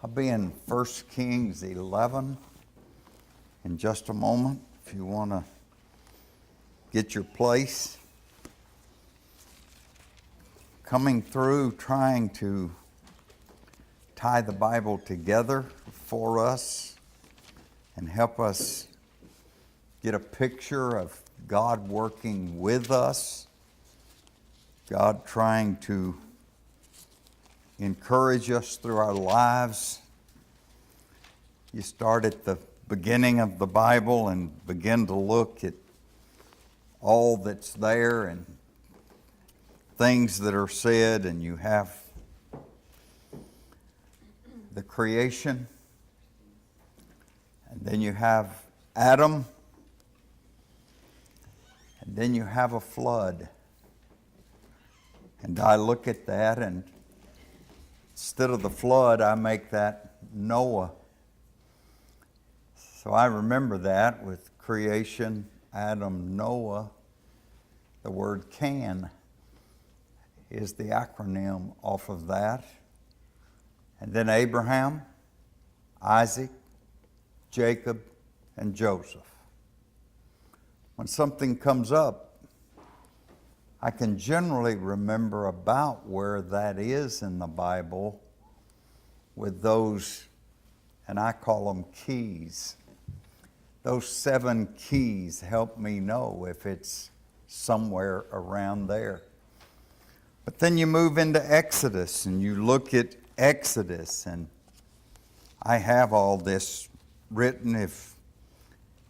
I'll be in 1 Kings 11 in just a moment if you want to get your place. Coming through trying to tie the Bible together for us and help us get a picture of God working with us, God trying to encourage us through our lives. You start at the beginning of the Bible and begin to look at all that's there and things that are said, and you have the creation, and then you have Adam, and then you have a flood. And I look at that, and instead of the flood, I make that Noah. So I remember that with creation, Adam, Noah. The word can is the acronym off of that. And then Abraham, Isaac, Jacob, and Joseph. When something comes up, I can generally remember about where that is in the Bible with those, and I call them keys. Those 7 keys help me know if it's somewhere around there. But then you move into Exodus and you look at Exodus, and I have all this written if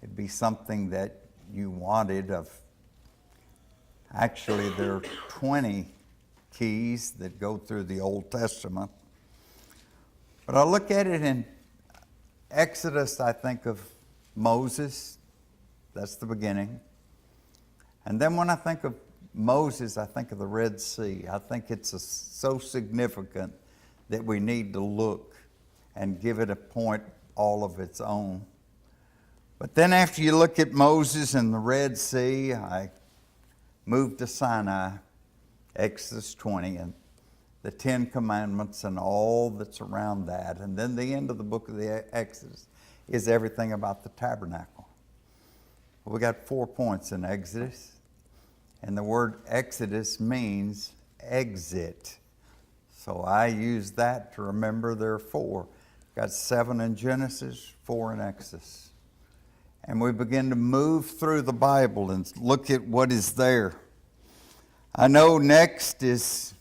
it'd be something that you wanted of. Actually, there are 20 keys that go through the Old Testament. But I look at it in Exodus, I think of Moses. That's the beginning. And then when I think of Moses, I think of the Red Sea. I think it's so significant that we need to look and give it a point all of its own. But then after you look at Moses and the Red Sea, I move to Sinai, Exodus 20, and the 10 Commandments and all that's around that. And then the end of the book of the Exodus is everything about the tabernacle. We got 4 points in Exodus, and the word Exodus means exit. So I use that to remember there are 4. Got 7 in Genesis, 4 in Exodus. And we begin to move through the Bible and look at what is there. I know next is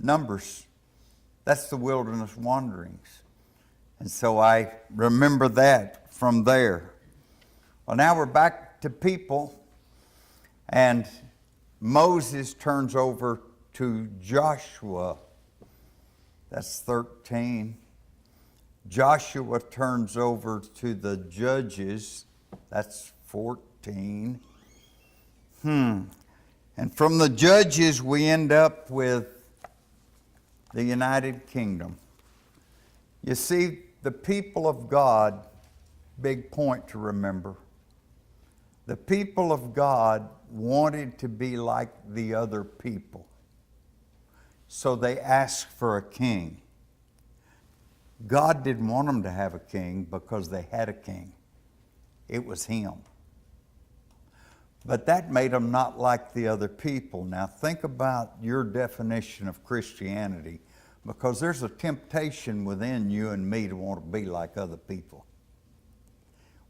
Numbers. That's the wilderness wanderings. And so I remember that from there. Well, now we're back to people. And Moses turns over to Joshua. That's 13. Joshua turns over to the judges. That's 14. And from the judges, we end up with the United Kingdom. You see, the people of God, big point to remember. The people of God wanted to be like the other people. So they asked for a king. God didn't want them to have a king because they had a king. It was him. But that made them not like the other people. Now think about your definition of Christianity, because there's a temptation within you and me to want to be like other people.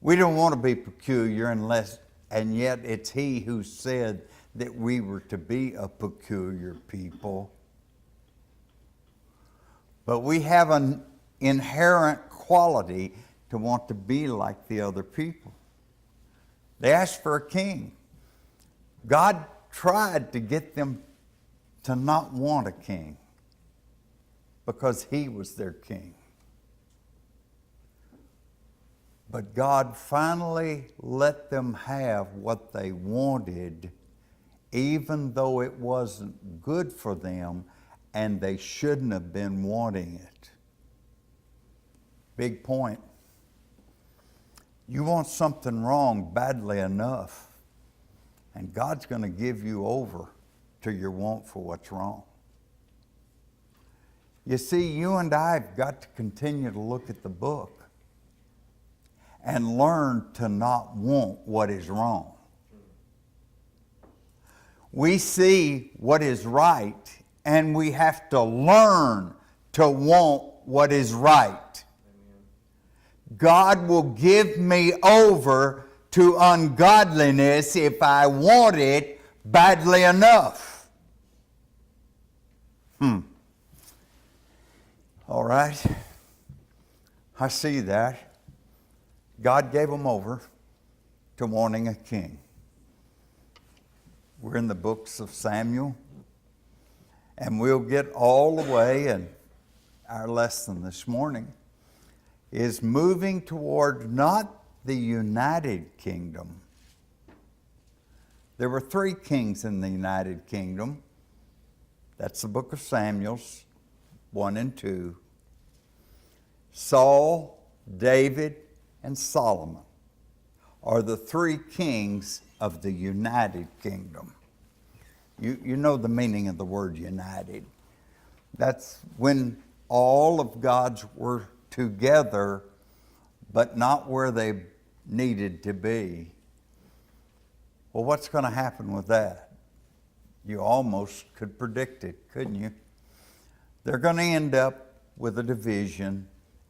We don't want to be peculiar and yet it's He who said that we were to be a peculiar people. But we have an inherent quality to want to be like the other people. They asked for a king. God tried to get them to not want a king because He was their king. But God finally let them have what they wanted, even though it wasn't good for them and they shouldn't have been wanting it. Big point. You want something wrong badly enough, and God's going to give you over to your want for what's wrong. You see, you and I have got to continue to look at the book and learn to not want what is wrong. We see what is right, and we have to learn to want what is right. God will give me over to ungodliness if I want it badly enough. All right. I see that. God gave them over to wanting a king. We're in the books of Samuel, and we'll get all the way, and our lesson this morning is moving toward not the United Kingdom. There were 3 kings in the United Kingdom. That's the book of Samuel, 1 and 2. Saul, David, and Solomon are the 3 kings of the United Kingdom. You know the meaning of the word united. That's when all of God's were together, but not where they needed to be. Well, what's going to happen with that? You almost could predict it, couldn't you? They're going to end up with a division,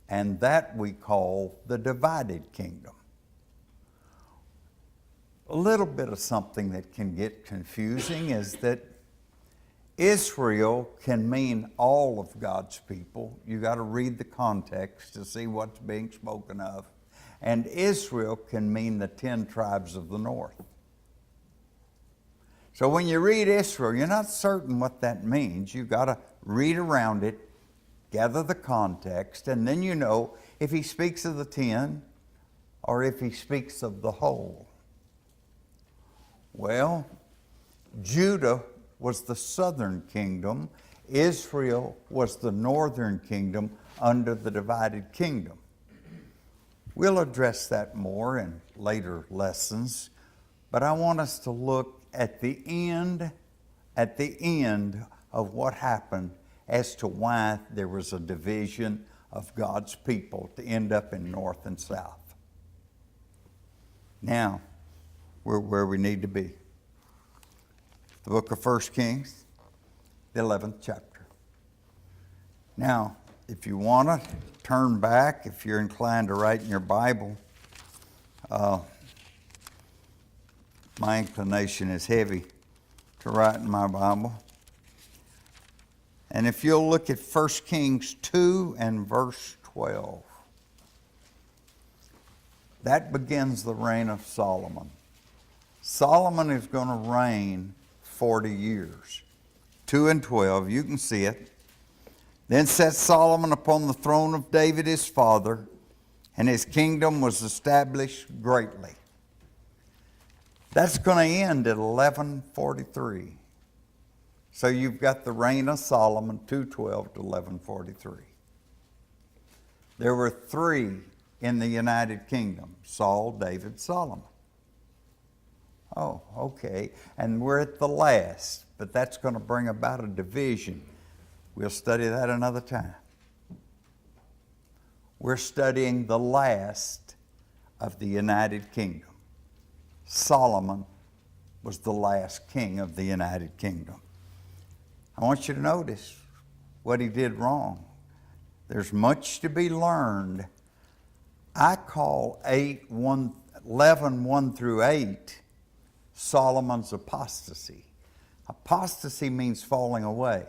and that we call the divided kingdom. A little bit of something that can get confusing is that Israel can mean all of God's people. You got to read the context to see what's being spoken of. And Israel can mean the 10 tribes of the north. So when you read Israel, you're not certain what that means. You got to read around it, gather the context, and then you know if he speaks of the 10 or if he speaks of the whole. Well, Judah was the southern kingdom. Israel was the northern kingdom under the divided kingdom. We'll address that more in later lessons, but I want us to look at the end of what happened as to why there was a division of God's people to end up in north and south. Now, we're where we need to be. The book of 1 Kings, the 11th chapter. Now, if you want to turn back, if you're inclined to write in your Bible, my inclination is heavy to write in my Bible. And if you'll look at 1 Kings 2 and verse 12, that begins the reign of Solomon. Solomon is going to reign 40 years. 2 and 12, you can see it. Then sat Solomon upon the throne of David his father, and his kingdom was established greatly. That's going to end at 1143. So you've got the reign of Solomon, 212 to 1143. There were 3 in the United Kingdom: Saul, David, Solomon. Oh, okay. And we're at the last, but that's going to bring about a division. We'll study that another time. We're studying the last of the United Kingdom. Solomon was the last king of the United Kingdom. I want you to notice what he did wrong. There's much to be learned. I call 11, 1 through 8, Solomon's apostasy. Apostasy means falling away.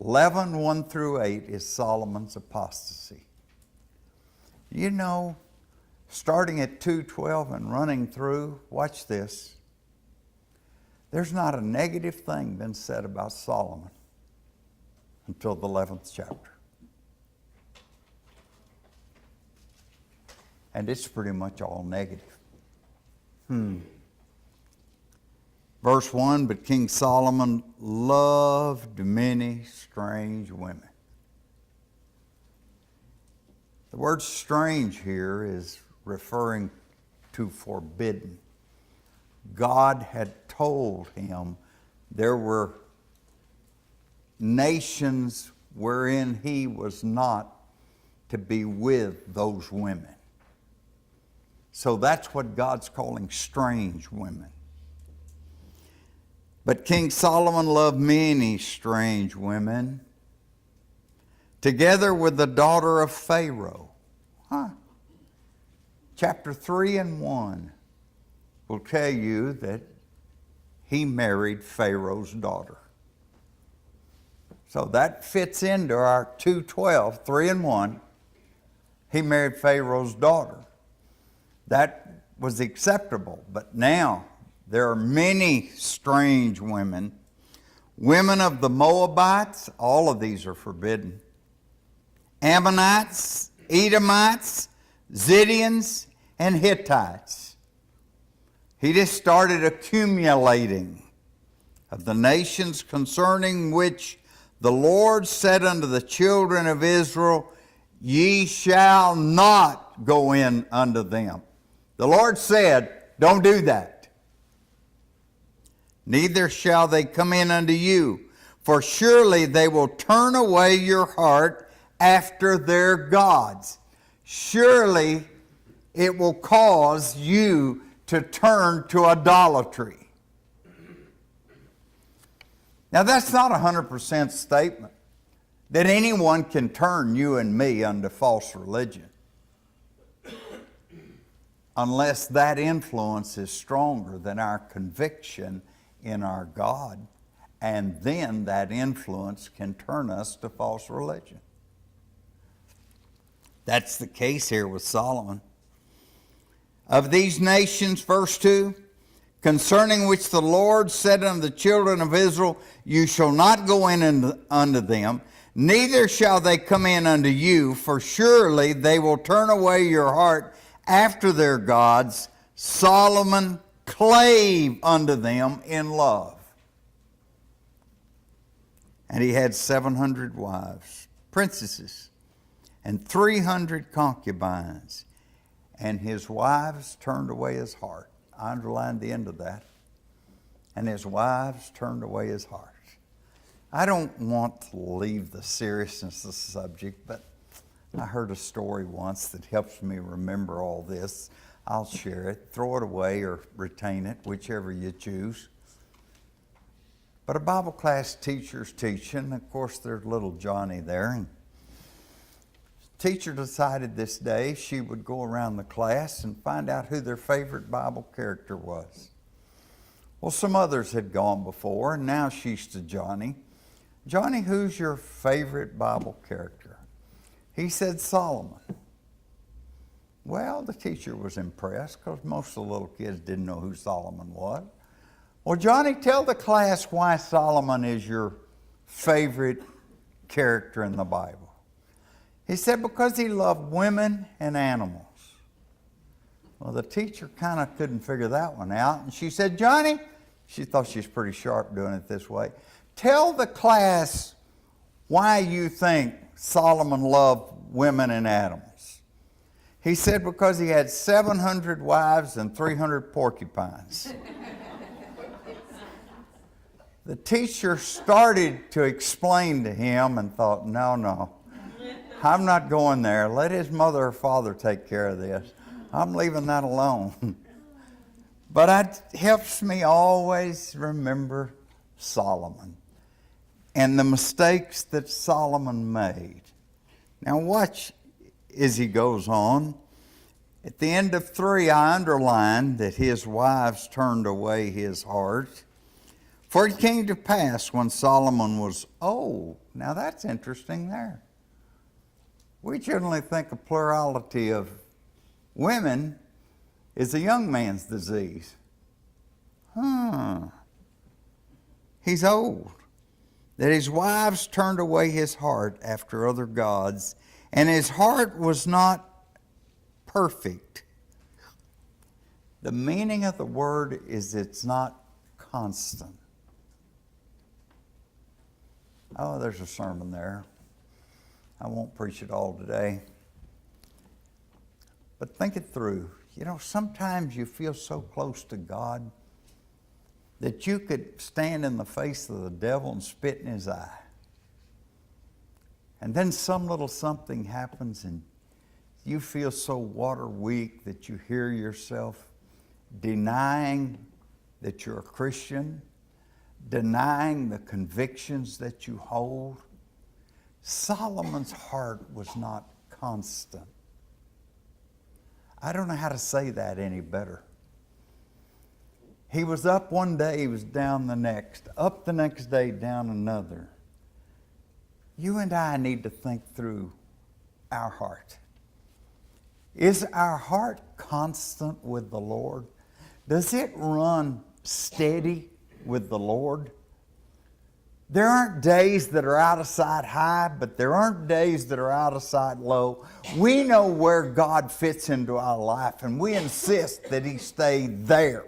11, 1 through 8 is Solomon's apostasy. You know, starting at 2:12 and running through, watch this. There's not a negative thing been said about Solomon until the 11th chapter. And it's pretty much all negative. Verse 1, but King Solomon loved many strange women. The word strange here is referring to forbidden. God had told him there were nations wherein he was not to be with those women. So that's what God's calling strange women. But King Solomon loved many strange women, together with the daughter of Pharaoh. Chapter 3 and 1 will tell you that he married Pharaoh's daughter. So that fits into our 2:12, 3 and 1. He married Pharaoh's daughter. That was acceptable, but now there are many strange women. Women of the Moabites, all of these are forbidden. Ammonites, Edomites, Zidonians, and Hittites. He just started accumulating of the nations concerning which the Lord said unto the children of Israel, ye shall not go in unto them. The Lord said, don't do that. Neither shall they come in unto you, for surely they will turn away your heart after their gods. Surely it will cause you to turn to idolatry. Now that's not a 100% statement that anyone can turn you and me unto false religion, unless that influence is stronger than our conviction in our God, and then that influence can turn us to false religion. That's the case here with Solomon. Of these nations, verse 2, concerning which the Lord said unto the children of Israel, you shall not go in unto them, neither shall they come in unto you, for surely they will turn away your heart after their gods. Solomon clave unto them in love. And he had 700 wives, princesses, and 300 concubines, and his wives turned away his heart. I underlined the end of that. And his wives turned away his heart. I don't want to leave the seriousness of the subject, but I heard a story once that helps me remember all this. I'll share it, throw it away, or retain it, whichever you choose. But a Bible class teacher's teaching. Of course, there's little Johnny there. And the teacher decided this day she would go around the class and find out who their favorite Bible character was. Well, some others had gone before, and now she's to Johnny. Johnny, who's your favorite Bible character? He said Solomon. Well, the teacher was impressed because most of the little kids didn't know who Solomon was. Well, Johnny, tell the class why Solomon is your favorite character in the Bible. He said, because he loved women and animals. Well, the teacher kind of couldn't figure that one out. And she said, Johnny, she thought she was pretty sharp doing it this way, tell the class why you think Solomon loved women and animals. He said, because he had 700 wives and 300 porcupines. The teacher started to explain to him and thought, no, I'm not going there. Let his mother or father take care of this. I'm leaving that alone. But it helps me always remember Solomon and the mistakes that Solomon made. Now watch as he goes on. At the end of 3, I underlined that his wives turned away his heart. For it came to pass when Solomon was old. Now that's interesting there. We generally think a plurality of women is a young man's disease. He's old. That his wives turned away his heart after other gods, and his heart was not perfect. The meaning of the word is it's not constant. Oh, there's a sermon there. I won't preach it all today. But think it through. You know, sometimes you feel so close to God that you could stand in the face of the devil and spit in his eye. And then some little something happens and you feel so water weak that you hear yourself denying that you're a Christian, denying the convictions that you hold. Solomon's heart was not constant. I don't know how to say that any better. He was up one day, he was down the next, up the next day, down another. You and I need to think through our heart. Is our heart constant with the Lord? Does it run steady with the Lord? There aren't days that are out of sight high, but there aren't days that are out of sight low. We know where God fits into our life, and we insist that He stay there.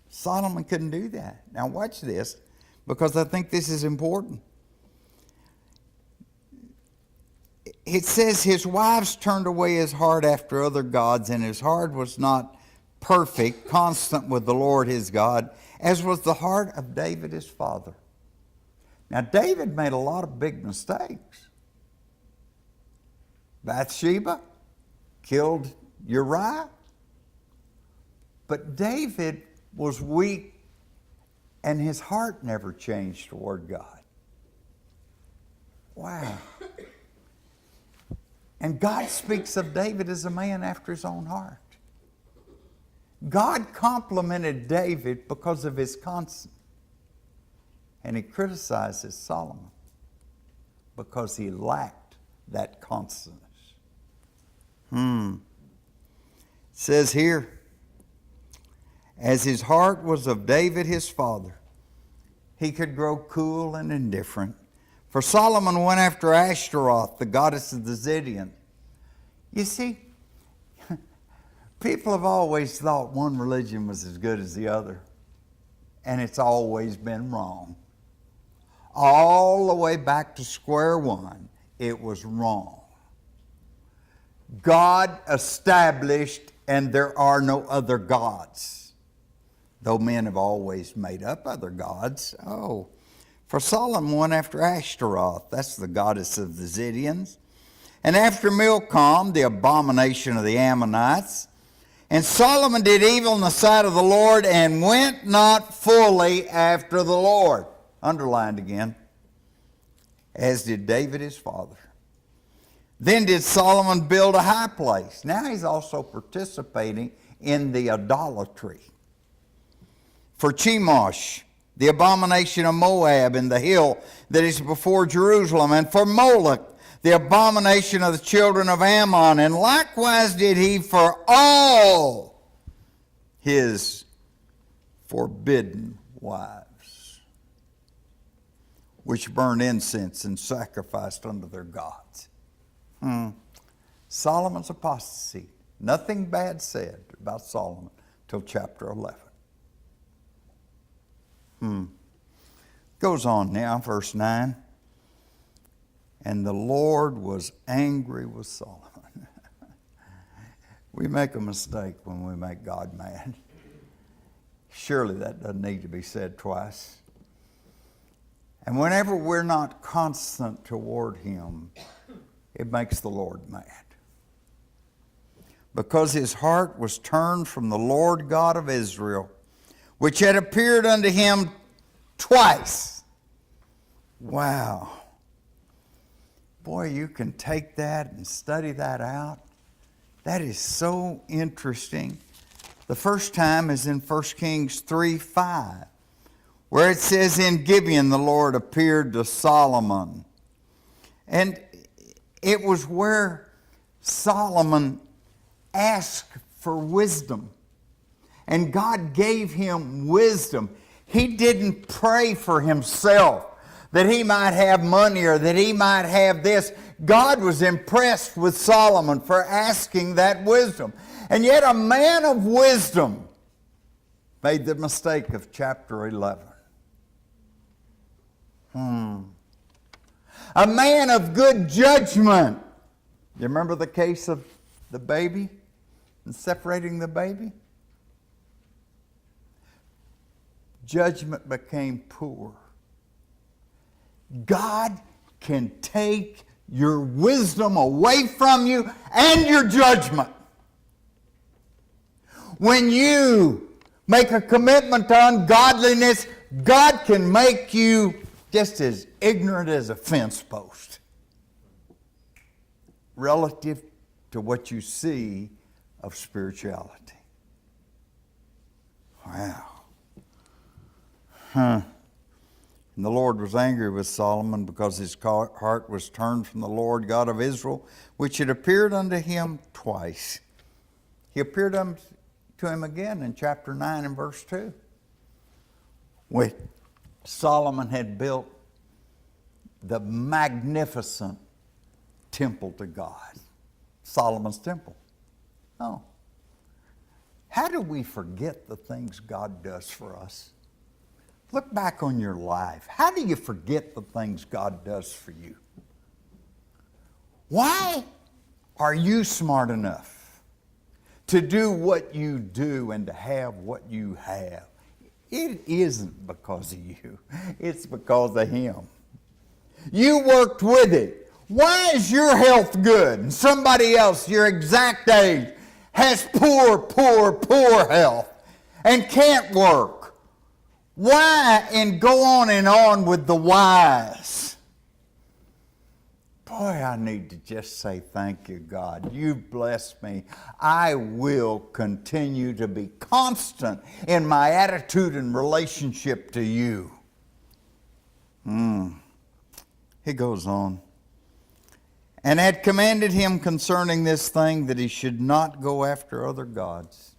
Solomon couldn't do that. Now watch this, because I think this is important. It says his wives turned away his heart after other gods, and his heart was not perfect, constant with the Lord his God, as was the heart of David his father. Now David made a lot of big mistakes. Bathsheba killed Uriah. But David was weak, and his heart never changed toward God. Wow. And God speaks of David as a man after his own heart. God complimented David because of his constancy. And He criticizes Solomon because he lacked that constancy. It says here, as his heart was of David his father, he could grow cool and indifferent. For Solomon went after Ashtaroth, the goddess of the Zidonians. You see, people have always thought one religion was as good as the other, and it's always been wrong. All the way back to square one, it was wrong. God established, and there are no other gods, though men have always made up other gods. For Solomon went after Ashtaroth, that's the goddess of the Zidonians, and after Milcom, the abomination of the Ammonites. And Solomon did evil in the sight of the Lord and went not fully after the Lord. Underlined again. As did David his father. Then did Solomon build a high place. Now he's also participating in the idolatry. For Chemosh, the abomination of Moab in the hill that is before Jerusalem, and for Moloch, the abomination of the children of Ammon, and likewise did he for all his forbidden wives, which burned incense and sacrificed unto their gods. Solomon's apostasy. Nothing bad said about Solomon till chapter 11. Goes on now, verse 9. And the Lord was angry with Solomon. We make a mistake when we make God mad. Surely that doesn't need to be said twice. And whenever we're not constant toward Him, it makes the Lord mad. Because his heart was turned from the Lord God of Israel, which had appeared unto him twice. Wow. Boy, you can take that and study that out. That is so interesting. The first time is in 1 Kings 3:5, where it says, in Gibeon the Lord appeared to Solomon. And it was where Solomon asked for wisdom. And God gave him wisdom. He didn't pray for himself, that he might have money or that he might have this. God was impressed with Solomon for asking that wisdom. And yet a man of wisdom made the mistake of chapter 11. A man of good judgment. You remember the case of the baby and separating the baby? Judgment became poor. God can take your wisdom away from you and your judgment. When you make a commitment to ungodliness, God can make you just as ignorant as a fence post relative to what you see of spirituality. Wow. And the Lord was angry with Solomon because his heart was turned from the Lord God of Israel, which had appeared unto him twice. He appeared to him again in chapter 9 and verse 2. When Solomon had built the magnificent temple to God. Solomon's temple. Oh. How do we forget the things God does for us? Look back on your life. How do you forget the things God does for you? Why are you smart enough to do what you do and to have what you have? It isn't because of you. It's because of Him. You worked with it. Why is your health good and somebody else your exact age has poor health and can't work? Why? And go on with the whys. Boy, I need to just say thank you, God. You've blessed me. I will continue to be constant in my attitude and relationship to you. He goes on. And had commanded him concerning this thing that he should not go after other gods.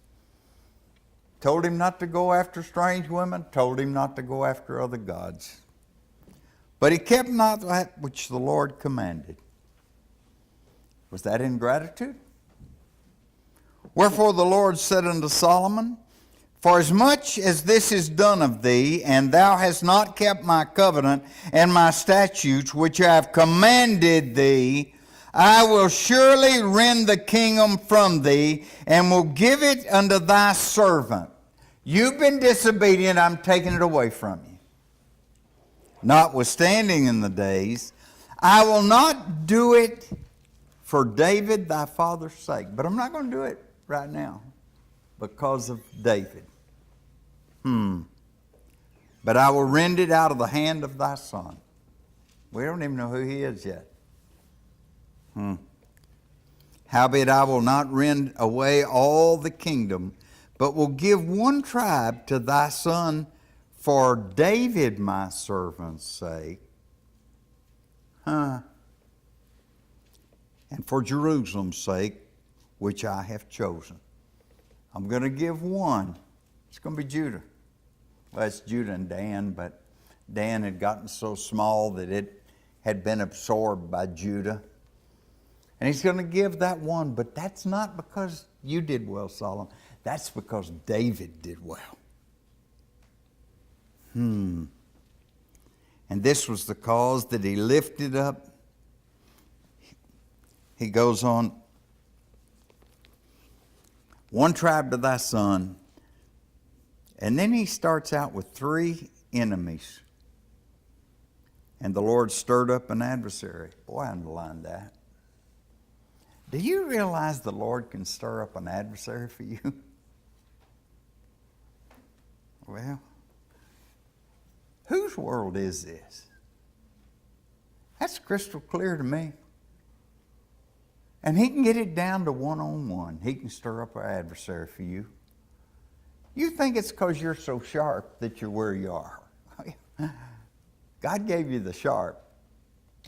Told him not to go after strange women, told him not to go after other gods. But he kept not that which the Lord commanded. Was that ingratitude? Wherefore the Lord said unto Solomon, For as much as this is done of thee, and thou hast not kept my covenant and my statutes, which I have commanded thee, I will surely rend the kingdom from thee, and will give it unto thy servant. You've been disobedient, I'm taking it away from you. Notwithstanding in the days, I will not do it for David thy father's sake. But I'm not going to do it right now because of David. But I will rend it out of the hand of thy son. We don't even know who he is yet. Howbeit I will not rend away all the kingdom, but will give one tribe to thy son for David my servant's sake, and for Jerusalem's sake, which I have chosen. I'm going to give one. It's going to be Judah. Well, it's Judah and Dan, but Dan had gotten so small that it had been absorbed by Judah. And he's going to give that one, but that's not because you did well, Solomon. That's because David did well. And this was the cause that he lifted up. He goes on, one tribe to thy son. And then he starts out with 3 enemies. And the Lord stirred up an adversary. Boy, I underlined that. Do you realize the Lord can stir up an adversary for you? Well, whose world is this? That's crystal clear to me. And he can get it down to one-on-one. He can stir up an adversary for you. You think it's because you're so sharp that you're where you are. God gave you the sharp,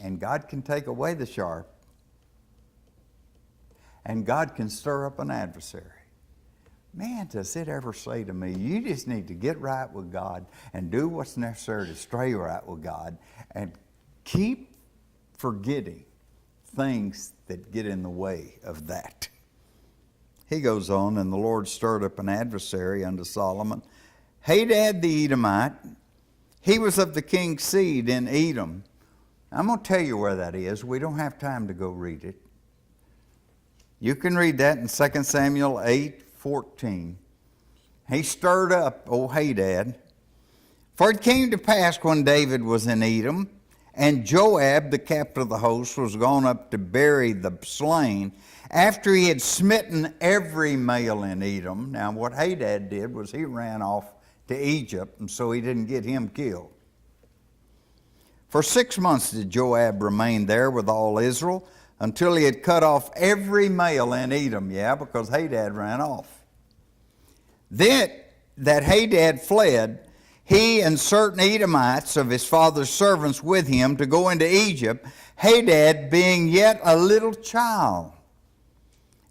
and God can take away the sharp, and God can stir up an adversary. Man, does it ever say to me, you just need to get right with God and do what's necessary to stay right with God and keep forgetting things that get in the way of that. He goes on, and the Lord stirred up an adversary unto Solomon, Hadad the Edomite. He was of the king's seed in Edom. I'm going to tell you where that is. We don't have time to go read it. You can read that in 2 Samuel 8:14. He stirred up, Hadad. For it came to pass when David was in Edom, and Joab, the captain of the host, was gone up to bury the slain after he had smitten every male in Edom. Now, what Hadad did was he ran off to Egypt, and so he didn't get him killed. For 6 months did Joab remain there with all Israel, until he had cut off every male in Edom. Yeah, because Hadad ran off. Then that Hadad fled, he and certain Edomites of his father's servants with him, to go into Egypt, Hadad being yet a little child.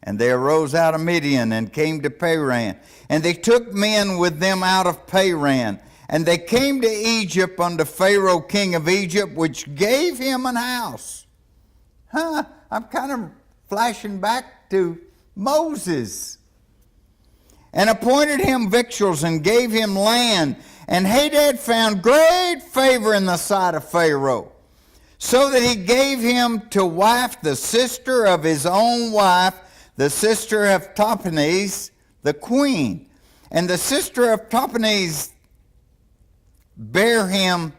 And they arose out of Midian and came to Paran. And they took men with them out of Paran. And they came to Egypt unto Pharaoh king of Egypt, which gave him an house. I'm kind of flashing back to Moses. And appointed him victuals and gave him land. And Hadad found great favor in the sight of Pharaoh, so that he gave him to wife the sister of his own wife, the sister of Tahpenes, the queen. And the sister of Tahpenes bare him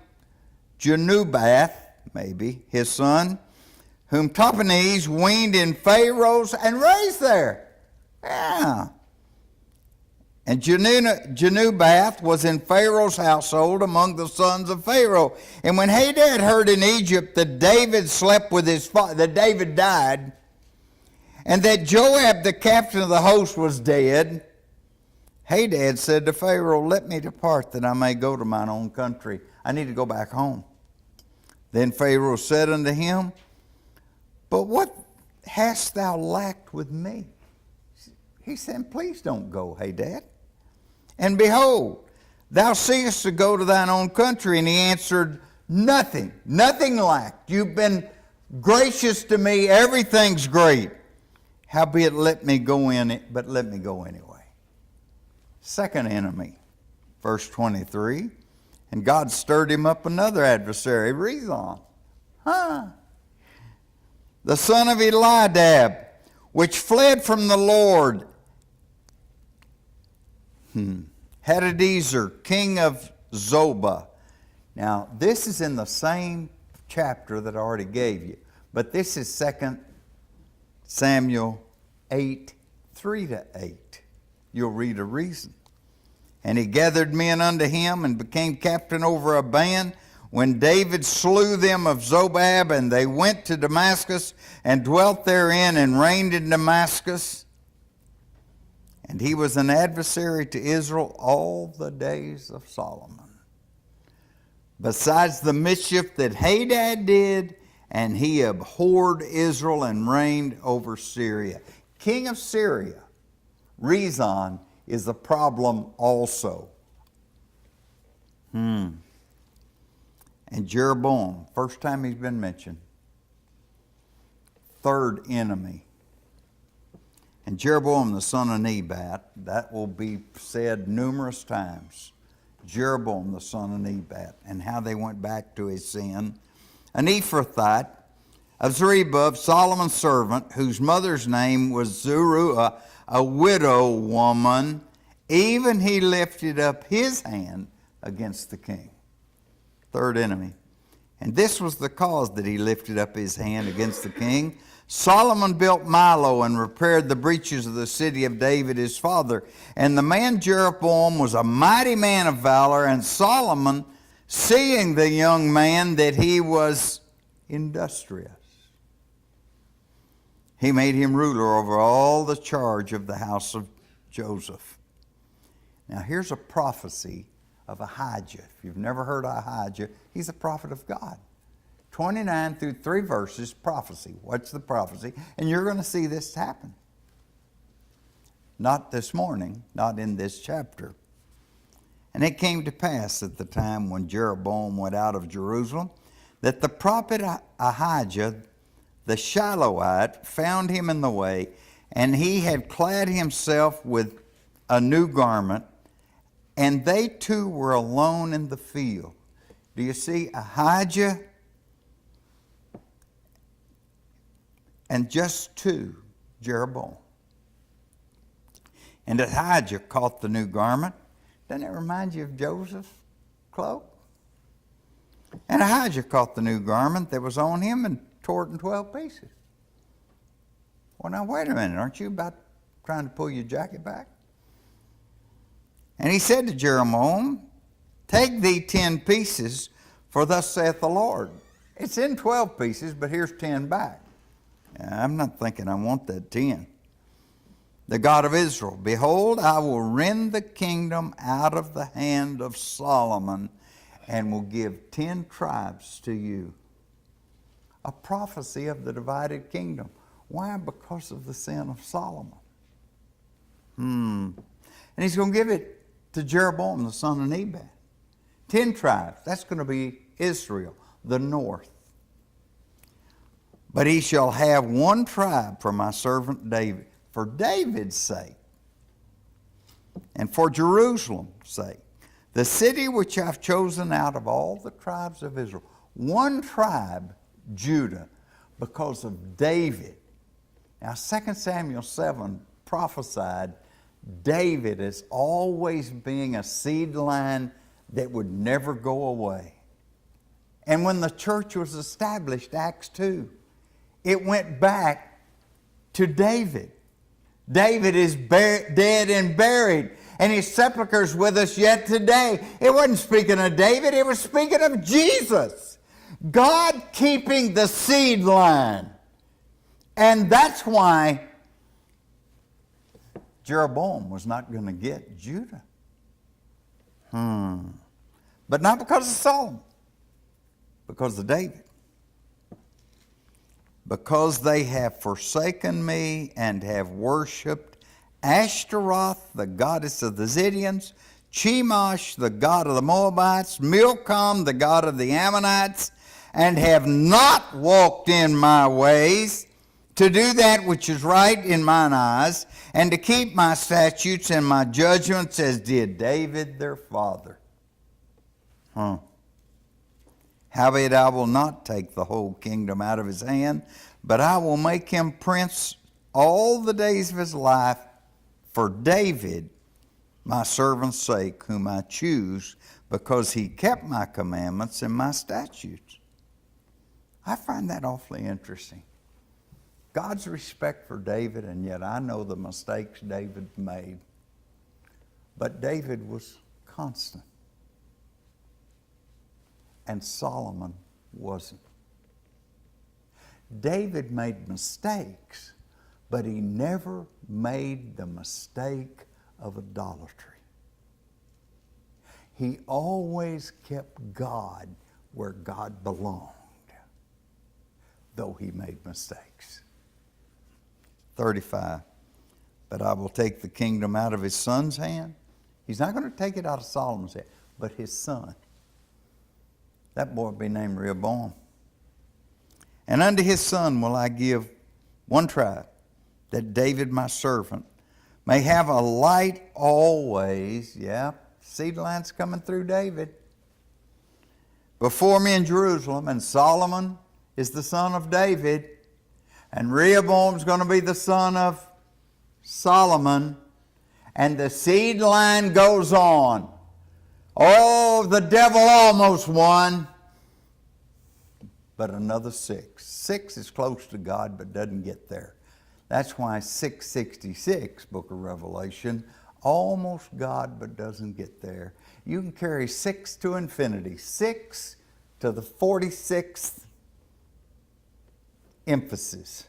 Genubath, maybe, his son, whom Tahpenes weaned in Pharaoh's and raised there. Yeah. And Genubath was in Pharaoh's household among the sons of Pharaoh. And when Hadad heard in Egypt that David slept with his father, that David died, and that Joab the captain of the host was dead, Hadad said to Pharaoh, let me depart that I may go to mine own country. I need to go back home. Then Pharaoh said unto him, but what hast thou lacked with me? He said, please don't go, Hadad. And behold, thou seest to go to thine own country. And he answered, nothing lacked. You've been gracious to me. Everything's great. Howbeit let me go in, but let me go anyway. Second enemy, verse 23. And God stirred him up another adversary, Rezon. The son of Eliadab, which fled from the Lord. Hadadezer, king of Zobah. Now, this is in the same chapter that I already gave you. But this is 2 Samuel 8, 3-8. You'll read a reason. And he gathered men unto him and became captain over a band when David slew them of Zobab, and they went to Damascus and dwelt therein and reigned in Damascus. And he was an adversary to Israel all the days of Solomon. Besides the mischief that Hadad did, and he abhorred Israel and reigned over Syria. King of Syria, Rezon, is the problem also. And Jeroboam, first time he's been mentioned. Third enemy. And Jeroboam the son of Nebat, that will be said numerous times. Jeroboam the son of Nebat, and how they went back to his sin. An Ephrathite of Zerubah, Solomon's servant, whose mother's name was Zeruiah, a widow woman, even he lifted up his hand against the king. Third enemy. And this was the cause that he lifted up his hand against the king. Solomon built Milo and repaired the breaches of the city of David his father. And the man Jeroboam was a mighty man of valor, and Solomon, seeing the young man that he was industrious, he made him ruler over all the charge of the house of Joseph. Now here's a prophecy of Ahijah. If you've never heard of Ahijah, he's a prophet of God. 29 through 3 verses, prophecy. What's the prophecy? And you're going to see this happen. Not this morning, not in this chapter. And it came to pass at the time when Jeroboam went out of Jerusalem, that the prophet Ahijah, the Shiloite, found him in the way, and he had clad himself with a new garment, and they two were alone in the field. Do you see Ahijah and just two, Jeroboam? And Ahijah caught the new garment. Doesn't it remind you of Joseph's cloak? And Ahijah caught the new garment that was on him and tore it in 12 pieces. Well, now, wait a minute. Aren't you about trying to pull your jacket back? And he said to Jeroboam, take thee 10 pieces, for thus saith the Lord. It's in 12 pieces, but here's 10 back. I'm not thinking I want that 10. The God of Israel, behold, I will rend the kingdom out of the hand of Solomon and will give 10 tribes to you. A prophecy of the divided kingdom. Why? Because of the sin of Solomon. And he's going to give it to Jeroboam, the son of Nebat. 10 tribes. That's going to be Israel, the north. But he shall have one tribe for my servant David, for David's sake, and for Jerusalem's sake, the city which I've chosen out of all the tribes of Israel. One tribe, Judah, because of David. Now, 2 Samuel 7 prophesied David as always being a seed line that would never go away. And when the church was established, Acts 2, it went back to David. David is dead and buried, and his sepulchre is with us yet today. It wasn't speaking of David, it was speaking of Jesus. God keeping the seed line. And that's why Jeroboam was not going to get Judah. But not because of Solomon, because of David. Because they have forsaken me and have worshipped Ashtaroth, the goddess of the Zidonians, Chemosh, the god of the Moabites, Milcom, the god of the Ammonites, and have not walked in my ways, to do that which is right in mine eyes, and to keep my statutes and my judgments, as did David their father. Howbeit I will not take the whole kingdom out of his hand, but I will make him prince all the days of his life for David, my servant's sake, whom I choose, because he kept my commandments and my statutes. I find that awfully interesting. God's respect for David, and yet I know the mistakes David made. But David was constant. And Solomon wasn't. David made mistakes, but he never made the mistake of idolatry. He always kept God where God belonged, though he made mistakes. 35. But I will take the kingdom out of his son's hand. He's not going to take it out of Solomon's hand, but his son. That boy will be named Rehoboam. And unto his son will I give one tribe, that David my servant may have a light always. Yeah, seed line's coming through David. Before me in Jerusalem, and Solomon is the son of David, and Rehoboam's going to be the son of Solomon, and the seed line goes on. Oh, the devil almost won. But another 6. 6 is close to God but doesn't get there. That's why 666, book of Revelation, almost God but doesn't get there. You can carry 6 to infinity, 6 to the 46th emphasis,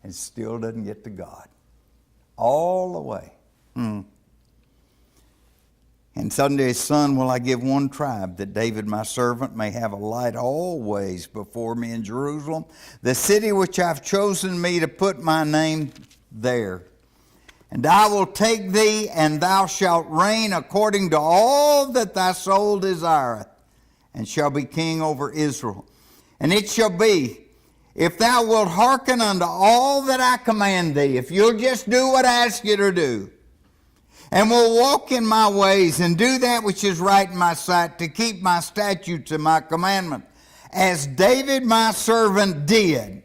and still doesn't get to God. All the way. And unto his son will I give one tribe, that David my servant may have a light always before me in Jerusalem, the city which I've chosen me to put my name there. And I will take thee, and thou shalt reign according to all that thy soul desireth, and shall be king over Israel. And it shall be, if thou wilt hearken unto all that I command thee, if you'll just do what I ask you to do, and will walk in my ways, and do that which is right in my sight, to keep my statutes and my commandments, as David my servant did,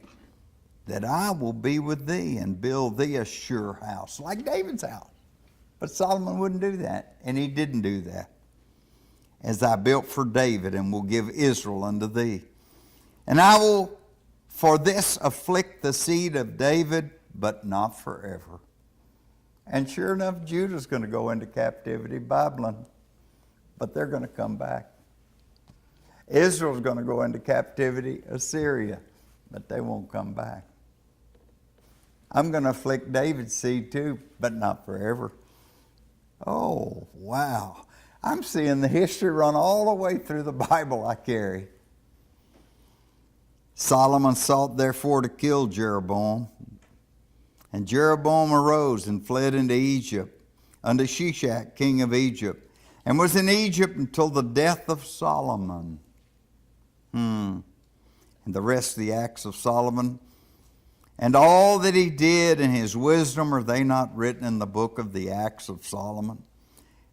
that I will be with thee, and build thee a sure house, like David's house. But Solomon wouldn't do that, and he didn't do that. as I built for David, and will give Israel unto thee. And I will for this afflict the seed of David, but not forever. And sure enough, Judah's going to go into captivity, Babylon, but they're going to come back. Israel's going to go into captivity, Assyria, but they won't come back. I'm going to afflict David's seed too, but not forever. Oh, wow. I'm seeing the history run all the way through the Bible I carry. Solomon sought therefore to kill Jeroboam. And Jeroboam arose and fled into Egypt, unto Shishak, king of Egypt, and was in Egypt until the death of Solomon. And the rest of the acts of Solomon, and all that he did in his wisdom, are they not written in the book of the acts of Solomon?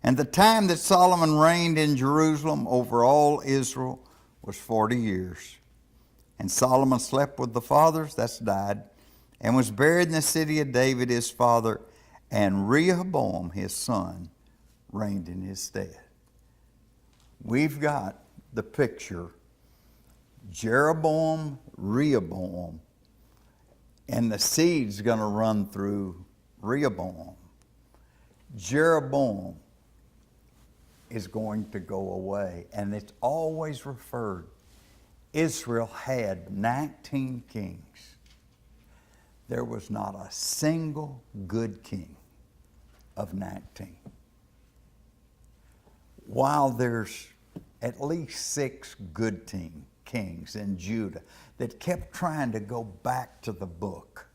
And the time that Solomon reigned in Jerusalem over all Israel was 40 years. And Solomon slept with the fathers, that's died, and was buried in the city of David his father, and Rehoboam his son reigned in his stead. We've got the picture, Jeroboam, Rehoboam, and the seed's going to run through Rehoboam. Jeroboam is going to go away, and it's always referred. Israel had 19 kings. There was not a single good king of 19. While there's at least 6 good kings in Judah that kept trying to go back to the book,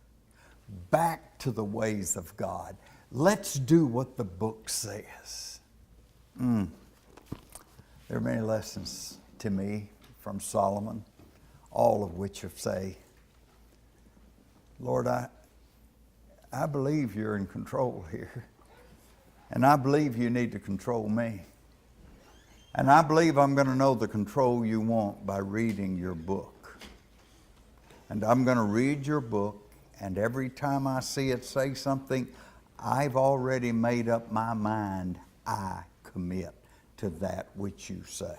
back to the ways of God. Let's do what the book says. There are many lessons to me from Solomon, all of which have say, Lord, I believe you're in control here. And I believe you need to control me. And I believe I'm going to know the control you want by reading your book. And I'm going to read your book, and every time I see it say something, I've already made up my mind. I commit to that which you say.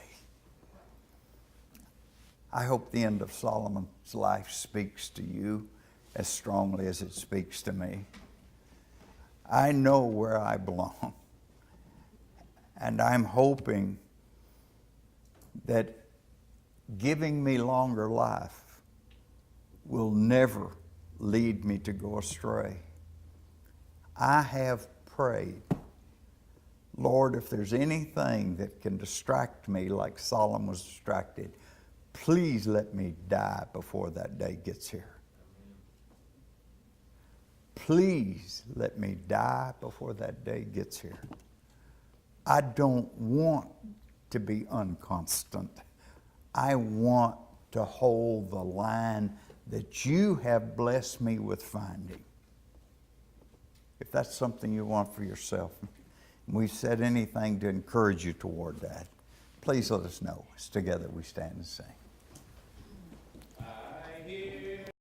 I hope the end of Solomon's life speaks to you as strongly as it speaks to me. I know where I belong. And I'm hoping that giving me longer life will never lead me to go astray. I have prayed, Lord, if there's anything that can distract me like Solomon was distracted, please let me die before that day gets here. Please let me die before that day gets here. I don't want to be unconstant. I want to hold the line that you have blessed me with finding. If that's something you want for yourself, and we've said anything to encourage you toward that, please let us know as together we stand and sing.